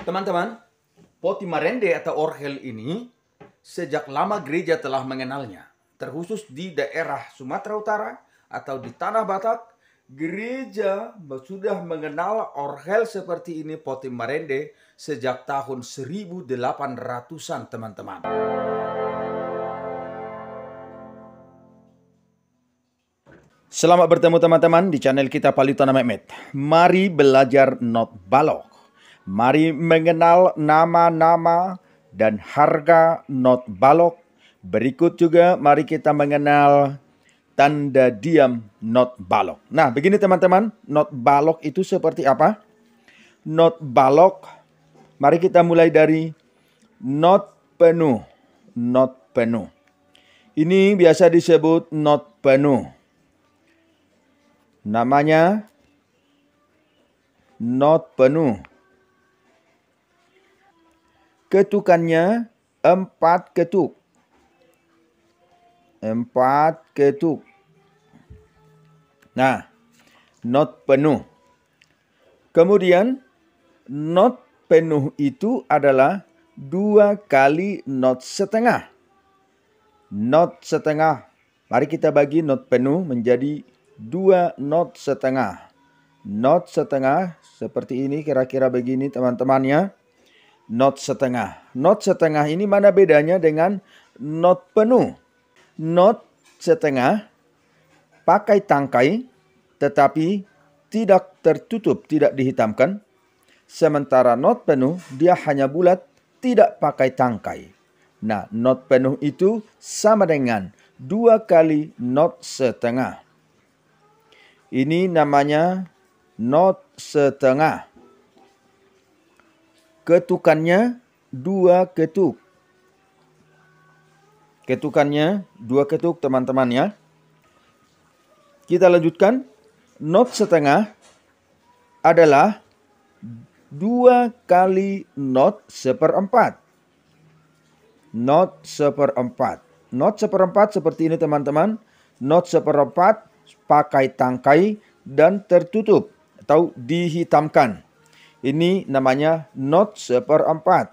Teman-teman, poti marende atau orgel ini sejak lama gereja telah mengenalnya. Terkhusus di daerah Sumatera Utara atau di Tanah Batak, gereja sudah mengenal orgel seperti ini, poti marende, sejak tahun 1800-an, teman-teman. Selamat bertemu teman-teman di channel kita Palitona Mehmet. Mari belajar not balok. Mari mengenal nama-nama dan harga not balok. Berikut juga mari kita mengenal tanda diam not balok. Nah, begini teman-teman, not balok itu seperti apa? Not balok, mari kita mulai dari not penuh. Not penuh. Ini biasa disebut not penuh. Namanya not penuh. Ketukannya 4 ketuk. 4 ketuk. Nah, not penuh. Kemudian, not penuh itu adalah 2 kali not setengah. Not setengah. Mari kita bagi not penuh menjadi 2 not setengah. Not setengah seperti ini, kira-kira begini teman-temannya. Not setengah. Not setengah ini mana bedanya dengan not penuh? Not setengah pakai tangkai tetapi tidak tertutup, tidak dihitamkan. Sementara not penuh dia hanya bulat, tidak pakai tangkai. Nah, not penuh itu sama dengan 2 kali not setengah. Ini namanya not setengah. Ketukannya 2 ketuk. Ketukannya 2 ketuk teman-teman ya. Kita lanjutkan. Not setengah adalah 2 kali not seperempat. Not seperempat. Not seperempat seperti ini teman-teman. Not seperempat pakai tangkai dan tertutup atau dihitamkan. Ini namanya not seperempat.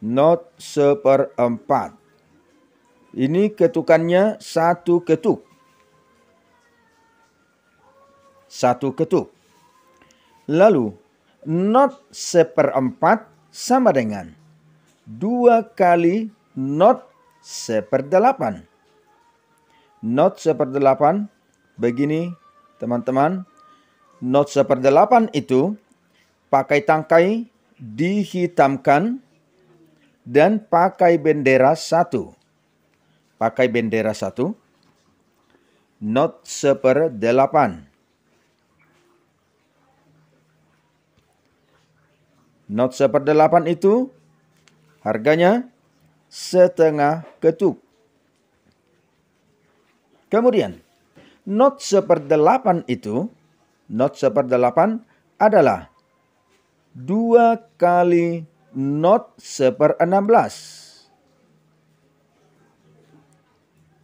Not seperempat. Ini ketukannya 1 ketuk. 1 ketuk. Lalu not seperempat sama dengan 2 kali not seperdelapan. Not seperdelapan begini teman-teman. Not seperdelapan itu pakai tangkai, dihitamkan, dan pakai bendera 1. Pakai bendera 1. Not seperdelapan. Not seperdelapan itu harganya setengah ketuk. Kemudian, not seperdelapan itu, not seperdelapan adalah 2 kali not seperenam-belas.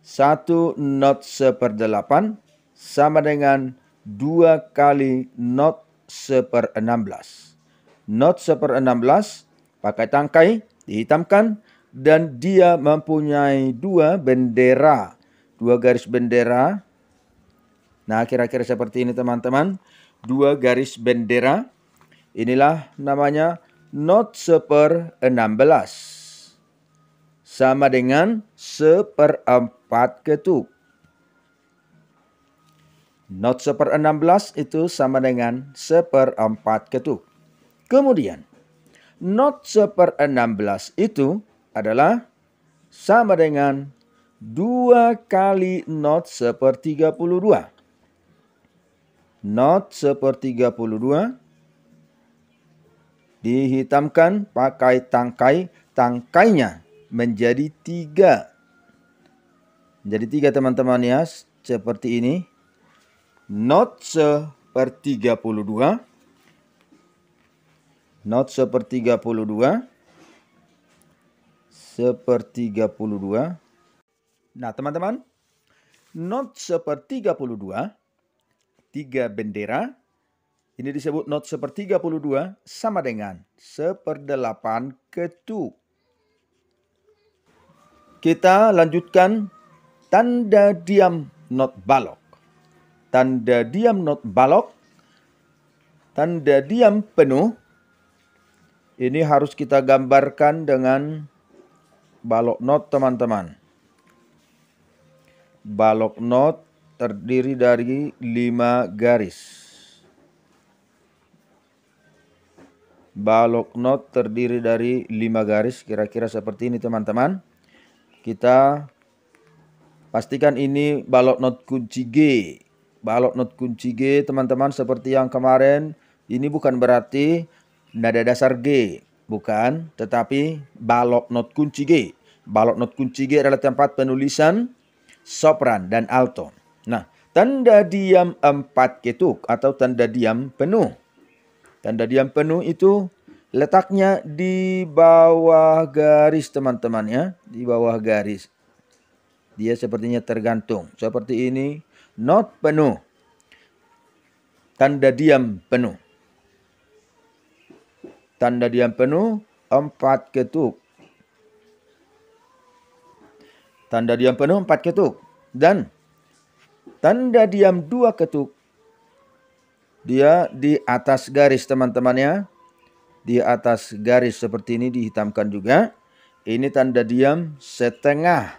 1 not seperdelapan sama dengan 2 kali not seperenam-belas. Not seperenam-belas pakai tangkai, dihitamkan, dan dia mempunyai 2 bendera. 2 garis bendera. Nah, kira-kira seperti ini teman-teman. 2 garis bendera. Inilah namanya not seperenam-belas. Sama dengan seperempat ketuk. Not seperenam-belas itu sama dengan seperempat ketuk. Kemudian, not seperenam-belas itu adalah sama dengan 2 kali not seper32. Not seper32 dihitamkan pakai tangkai. Tangkainya menjadi 3. Jadi 3 teman-teman ya. Seperti ini. Not seper32. Not seper32. Seper32. Nah teman-teman, not seper32, 3 bendera, Ini disebut not 1/32 sama dengan 1/8 ketuk. Kita lanjutkan tanda diam not balok. Tanda diam not balok, tanda diam penuh, ini harus kita gambarkan dengan balok not, teman-teman. Balok not terdiri dari 5 garis. Balok not terdiri dari 5 garis, kira-kira seperti ini, teman-teman. Kita pastikan ini balok not kunci G. Balok not kunci G, teman-teman, seperti yang kemarin. Ini bukan berarti nada dasar G, bukan, tetapi balok not kunci G. Balok not kunci G adalah tempat penulisan sopran dan alto. Nah, tanda diam 4 ketuk atau tanda diam penuh. Tanda diam penuh itu letaknya di bawah garis, teman-teman, ya, di bawah garis. Dia sepertinya tergantung. Seperti ini, not penuh. Tanda diam penuh. Tanda diam penuh 4 ketuk. Tanda diam penuh 4 ketuk. Dan tanda diam 2 ketuk. Dia di atas garis, teman-teman, ya. Di atas garis seperti ini dihitamkan juga. Ini tanda diam setengah.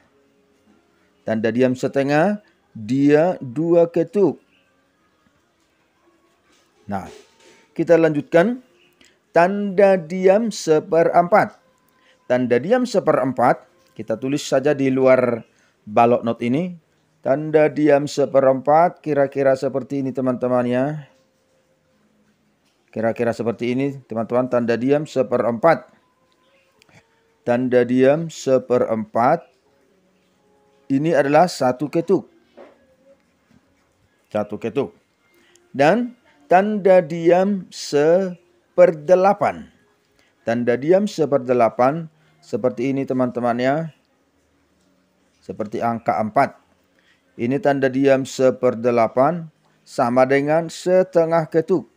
Tanda diam setengah, dia 2 ketuk. Nah, kita lanjutkan. Tanda diam 1/4. Tanda diam 1/4, kita tulis saja di luar balok not ini. Tanda diam 1/4 kira-kira seperti ini, teman-teman, ya. Kira-kira seperti ini, teman-teman, tanda diam 1/4. Tanda diam 1/4 ini adalah 1 ketuk. 1 ketuk. Dan tanda diam 1/8. Tanda diam 1/8 seperti ini, teman-teman, ya. Seperti angka 4. Ini tanda diam 1/8 sama dengan setengah ketuk.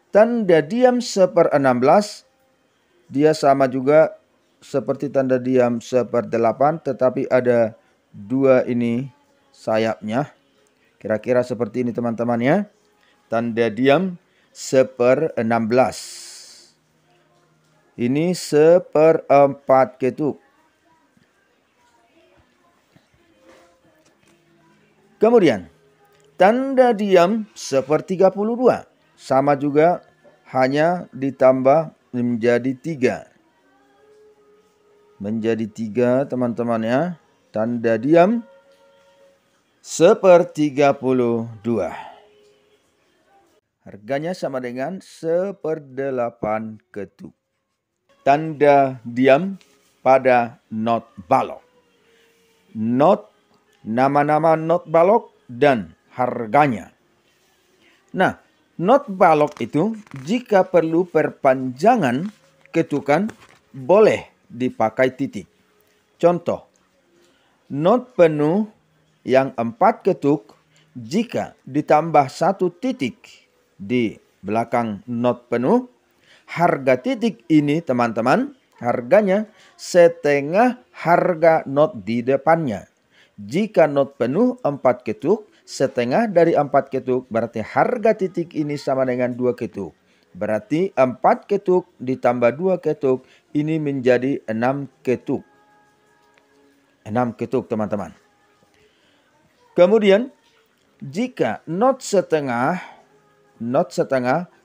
Tanda diam 1/16 dia sama juga seperti tanda diam 1/8, tetapi ada 2 ini sayapnya. Kira-kira seperti ini, teman-teman, ya. Tanda diam 1/16. Ini 1/4 ketuk. Kemudian tanda diam 1/32. Sama juga, hanya ditambah menjadi 3. Menjadi 3, teman-teman, ya. Tanda diam 1/32. Harganya sama dengan 1/8 ketuk. Tanda diam pada not balok. Not, nama-nama not balok dan harganya. Nah, not balok itu jika perlu perpanjangan ketukan boleh dipakai titik. Contoh, not penuh yang 4 ketuk jika ditambah 1 titik di belakang not penuh, harga titik ini, teman-teman, harganya setengah harga not di depannya. Jika not penuh 4 ketuk, setengah dari 4 ketuk, berarti harga titik ini sama dengan 2 ketuk. Berarti 4 ketuk ditambah 2 ketuk, ini menjadi 6 ketuk. 6 ketuk, teman-teman. Kemudian, jika not setengah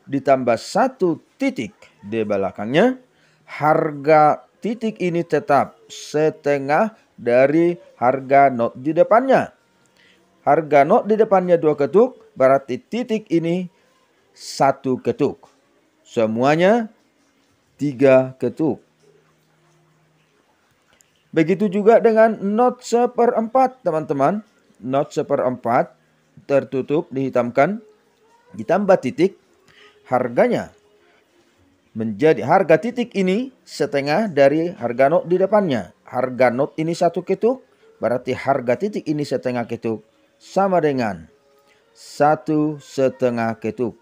ditambah 1 titik di belakangnya, harga titik ini tetap setengah dari harga not di depannya. Harga not di depannya 2 ketuk, berarti titik ini 1 ketuk. Semuanya 3 ketuk. Begitu juga dengan not 1/4, teman-teman. Not 1/4 tertutup, dihitamkan, ditambah titik, harganya menjadi, harga titik ini setengah dari harga not di depannya. Harga not ini 1 ketuk, berarti harga titik ini setengah ketuk. Sama dengan 1,5 ketuk.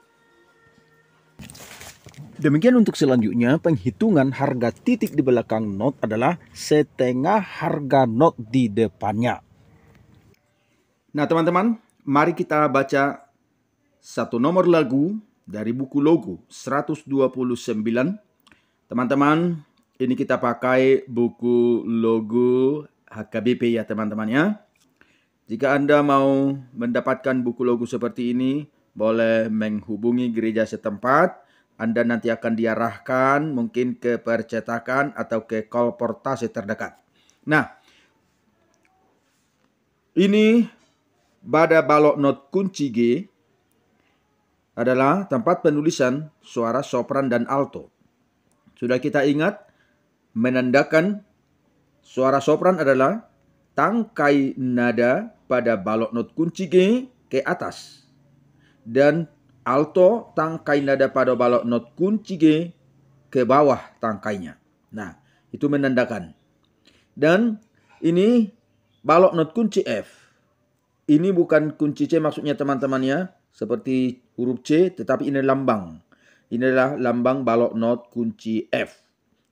Demikian untuk selanjutnya, penghitungan harga titik di belakang not adalah setengah harga not di depannya. Nah teman-teman, mari kita baca satu nomor lagu dari buku logo 129. Teman-teman, ini kita pakai buku logo HKBP ya teman-teman ya. Jika Anda mau mendapatkan buku logo seperti ini, boleh menghubungi gereja setempat. Anda nanti akan diarahkan mungkin ke percetakan atau ke kolportase terdekat. Nah, ini pada balok not kunci G adalah tempat penulisan suara sopran dan alto. Sudah kita ingat, menandakan suara sopran adalah tangkai nada pada balok not kunci G ke atas. Dan alto tangkai nada pada balok not kunci G ke bawah tangkainya. Nah, itu menandakan. Dan ini balok not kunci F. Ini bukan kunci C maksudnya teman-teman ya, seperti huruf C, tetapi ini lambang. Ini adalah lambang balok not kunci F.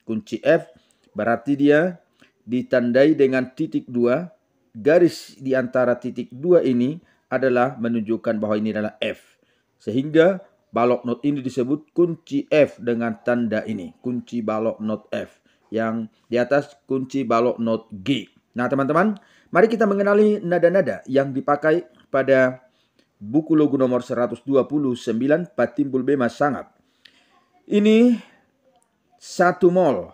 Kunci F berarti dia ditandai dengan titik 2. Garis di antara titik 2 ini adalah menunjukkan bahwa ini adalah F. Sehingga balok not ini disebut kunci F dengan tanda ini. Kunci balok not F. Yang di atas kunci balok not G. Nah teman-teman, mari kita mengenali nada-nada yang dipakai pada buku logo nomor 129 Patimbul Bema Sangap. Ini 1 mol.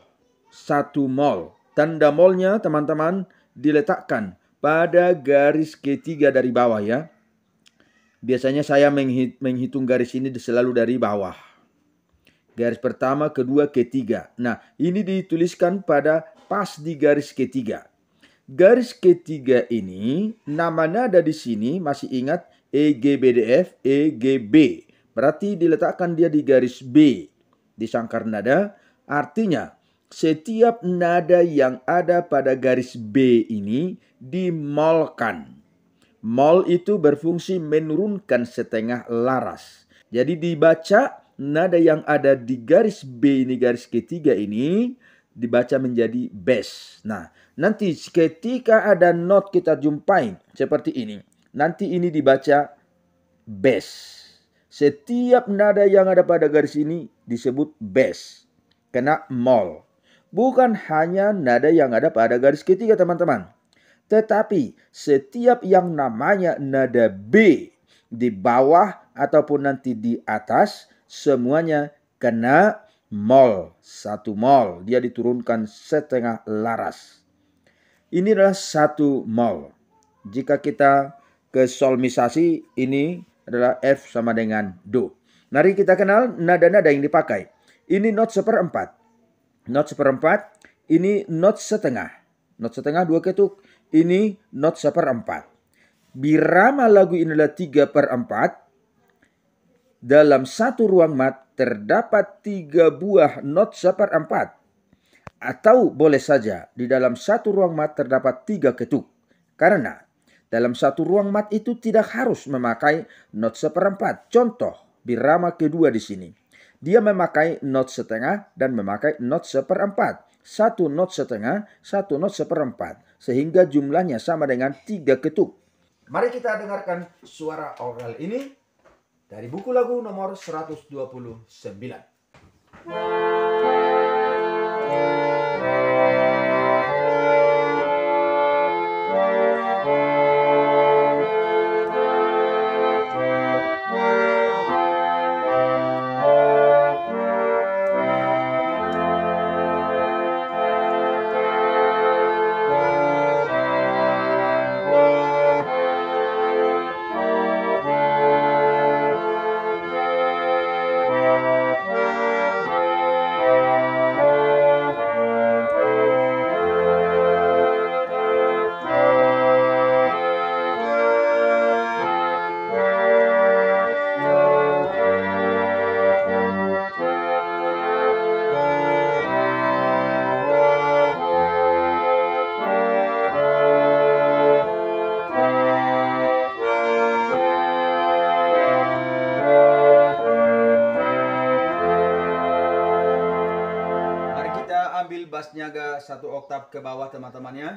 1 mol. Tanda molnya teman-teman diletakkan pada garis ketiga dari bawah ya. Biasanya saya menghitung garis ini selalu dari bawah. Garis pertama, kedua, ketiga. Nah, ini dituliskan pada pas di garis ketiga. Garis ketiga ini, nama nada di sini masih ingat E, G, B, D, F, E, G, B. Berarti diletakkan dia di garis B. Di sangkar nada, artinya setiap nada yang ada pada garis B ini dimolkan. Mol itu berfungsi menurunkan setengah laras. Jadi dibaca nada yang ada di garis B ini, garis ketiga ini, dibaca menjadi bes. Nah, nanti ketika ada not kita jumpai seperti ini. Nanti ini dibaca bes. Setiap nada yang ada pada garis ini disebut bes. Kena mol. Bukan hanya nada yang ada pada garis ketiga teman-teman. Tetapi setiap yang namanya nada B di bawah ataupun nanti di atas, semuanya kena mol. 1 mol. Dia diturunkan setengah laras. Ini adalah 1 mol. Jika kita ke solmisasi, ini adalah F sama dengan Do. Mari kita kenal nada-nada yang dipakai. Ini not 1/4. Not 1/4. Ini not setengah. Not setengah 2 ketuk. Ini not 1/4. Birama lagu ini adalah 3/4. Dalam satu ruang mat terdapat 3 buah not 1/4. Atau boleh saja di dalam satu ruang mat terdapat 3 ketuk. Karena dalam satu ruang mat itu tidak harus memakai not 1/4. Contoh birama kedua di sini. Dia memakai not setengah dan memakai not 1/4. 1 not setengah, 1 not 1/4. Sehingga jumlahnya sama dengan 3 ketuk. Mari kita dengarkan suara oral ini dari buku lagu nomor 129. ambil bassnya agak 1 oktav ke bawah teman-teman ya.